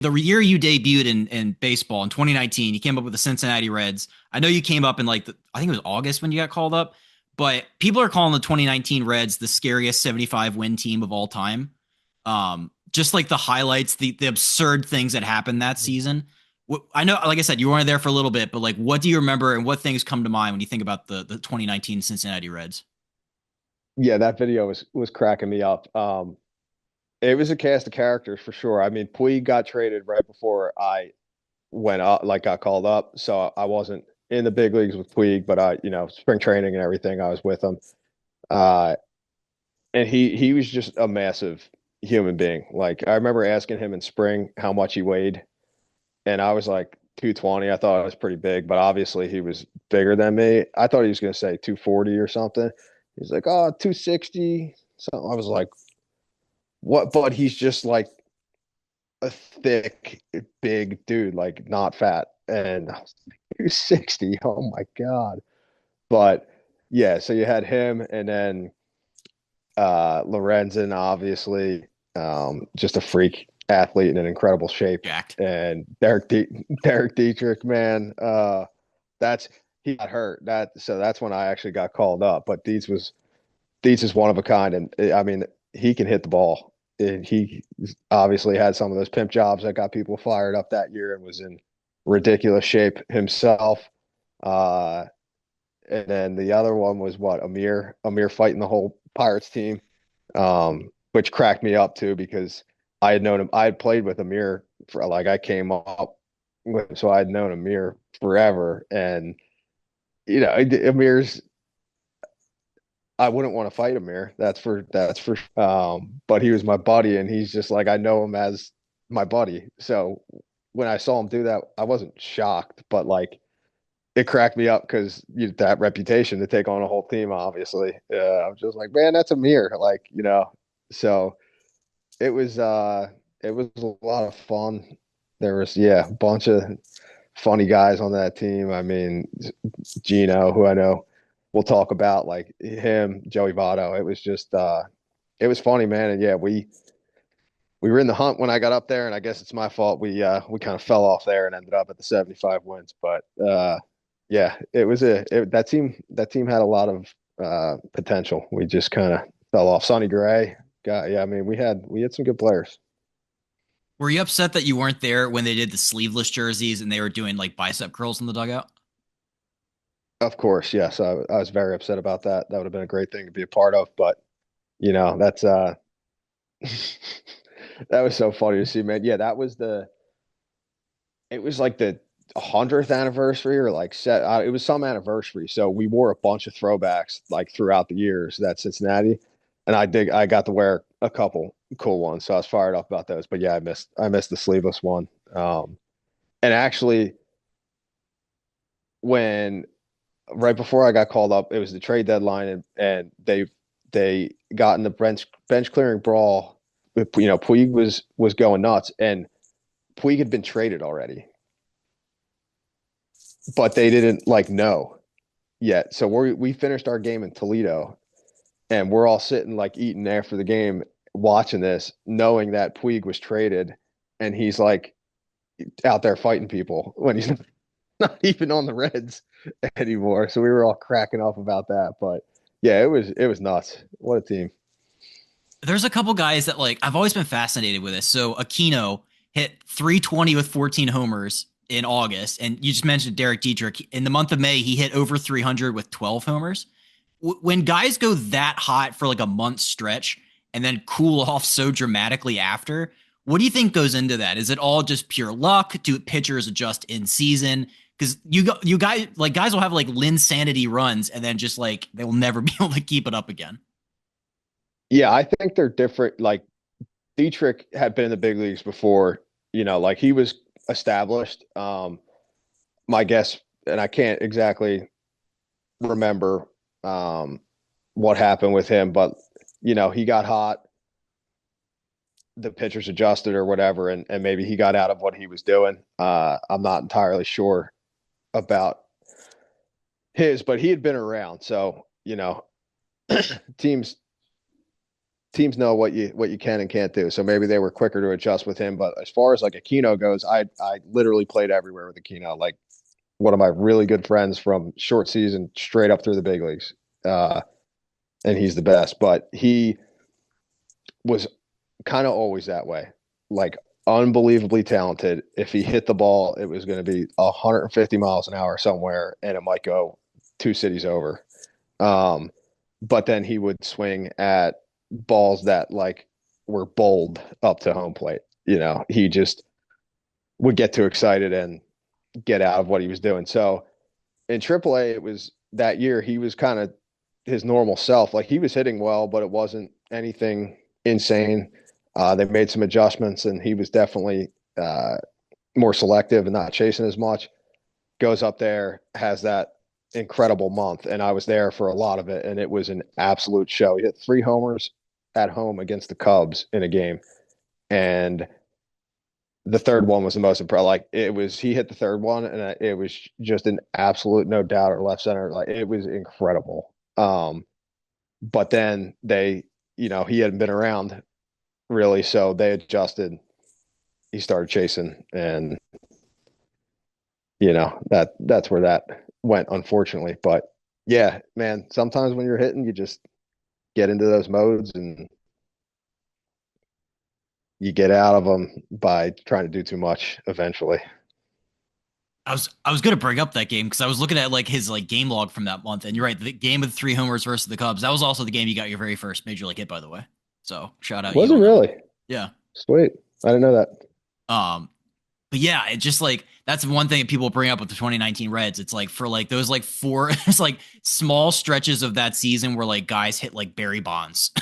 the year you debuted in baseball in 2019, you came up with the Cincinnati Reds. I know you came up in I think it was August when you got called up, but people are calling the 2019 Reds the scariest 75 win team of all time. Just like the highlights, the absurd things that happened that season. I know, like I said, you weren't there for a little bit, but like, what do you remember and what things come to mind when you think about the 2019 Cincinnati Reds? Yeah, that video was cracking me up. It was a cast of characters for sure. I mean, Puig got traded right before I went up, like got called up. So I wasn't in the big leagues with Puig, but spring training and everything, I was with him. Uh, and he was just a massive human being. Like I remember asking him in spring how much he weighed, and I was like 220. I thought I was pretty big, but obviously he was bigger than me. I thought he was going to say 240 or something. He's like, oh, 260. So I was like, what? But he's just like a thick, big dude, like not fat. And I was like, 260. Oh my God. But yeah, so you had him and then Lorenzen, obviously, just a freak athlete in an incredible shape. Jacked. And Derek Dietrich, man, that's he got hurt. That's when I actually got called up. But Dietz is one of a kind, and I mean he can hit the ball. And he obviously had some of those pimp jobs that got people fired up that year, and was in ridiculous shape himself. Uh, and then the other one was what Amir fighting the whole Pirates team, which cracked me up too because I had known him. I had played with Amir for like I came up with, so I had known Amir forever, and Amir's. I wouldn't want to fight Amir. That's for. But he was my buddy, and he's just like I know him as my buddy. So when I saw him do that, I wasn't shocked, but like it cracked me up because that reputation to take on a whole team, obviously. I was just like, man, that's Amir. Like, so it was it was a lot of fun. There was a bunch of funny guys on that team. I mean, Gino, who I know we'll talk about, like him, Joey Votto. It was just it was funny, man. And yeah, we were in the hunt when I got up there, and I guess it's my fault. We kind of fell off there and ended up at the 75 wins. But yeah, that team had a lot of potential. We just kind of fell off. Sonny Gray, yeah. I mean, we had some good players. Were you upset that you weren't there when they did the sleeveless jerseys and they were doing like bicep curls in the dugout? Of course, yes. I was very upset about that. That would have been a great thing to be a part of, but that's that was so funny to see, man. Yeah, it was like the 100th anniversary or like it was some anniversary. So we wore a bunch of throwbacks like throughout the years that Cincinnati, and I got to wear a couple cool ones. So I was fired up about those. But yeah, I missed the sleeveless one. And actually, when right before I got called up, it was the trade deadline, and they got in the bench clearing brawl. Puig was going nuts, and Puig had been traded already, but they didn't like know yet. So we finished our game in Toledo, and we're all sitting like eating after the game, watching this, knowing that Puig was traded, and he's like out there fighting people when he's not even on the Reds anymore. So we were all cracking up about that. But yeah, it was nuts. What a team. There's a couple guys that like I've always been fascinated with this. So Aquino hit 320 with 14 homers in August, and you just mentioned Derek Dietrich. In the month of May, he hit over 300 with 12 homers. When guys go that hot for like a month stretch and then cool off so dramatically after, what do you think goes into that? Is it all just pure luck? Do pitchers adjust in season? Because you guys like guys will have like Linsanity runs and then just like they will never be able to keep it up again. Yeah, I think they're different. Like Dietrich had been in the big leagues before, like he was established. My guess, and I can't exactly remember what happened with him, but he got hot, the pitchers adjusted or whatever, and maybe he got out of what he was doing. I'm not entirely sure about his, but he had been around. So, teams teams know what you can and can't do. So maybe they were quicker to adjust with him. But as far as like Aquino goes, I literally played everywhere with Aquino. Like one of my really good friends from short season straight up through the big leagues. And he's the best. But he was kind of always that way. Like unbelievably talented. If he hit the ball, it was going to be 150 miles an hour somewhere, and it might go two cities over. But then he would swing at balls that like were bowled up to home plate. You know, he just would get too excited and get out of what he was doing. So in AAA, it was that year he was kind of his normal self. Like he was hitting well, but it wasn't anything insane. They made some adjustments, and he was definitely more selective and not chasing as much. Goes up there, has that incredible month, and I was there for a lot of it, and it was an absolute show. He hit 3 homers at home against the Cubs in a game, and the third one was the most impressive. Like it was, he hit the third one, and it was just an absolute no doubt or left center. Like it was incredible. But then they, he hadn't been around really, so they adjusted. He started chasing, and that's where that went, unfortunately. But yeah, man, sometimes when you're hitting, you just get into those modes and you get out of them by trying to do too much eventually. I was gonna bring up that game because I was looking at like his like game log from that month, and you're right, the game with 3 homers versus the Cubs. That was also the game you got your very first major league hit, by the way. So shout out Was you it on that one. really? Yeah. Sweet. I didn't know that. But yeah, it just like that's one thing that people bring up with the 2019 Reds. It's like for like those like four, it's like small stretches of that season where like guys hit like Barry Bonds.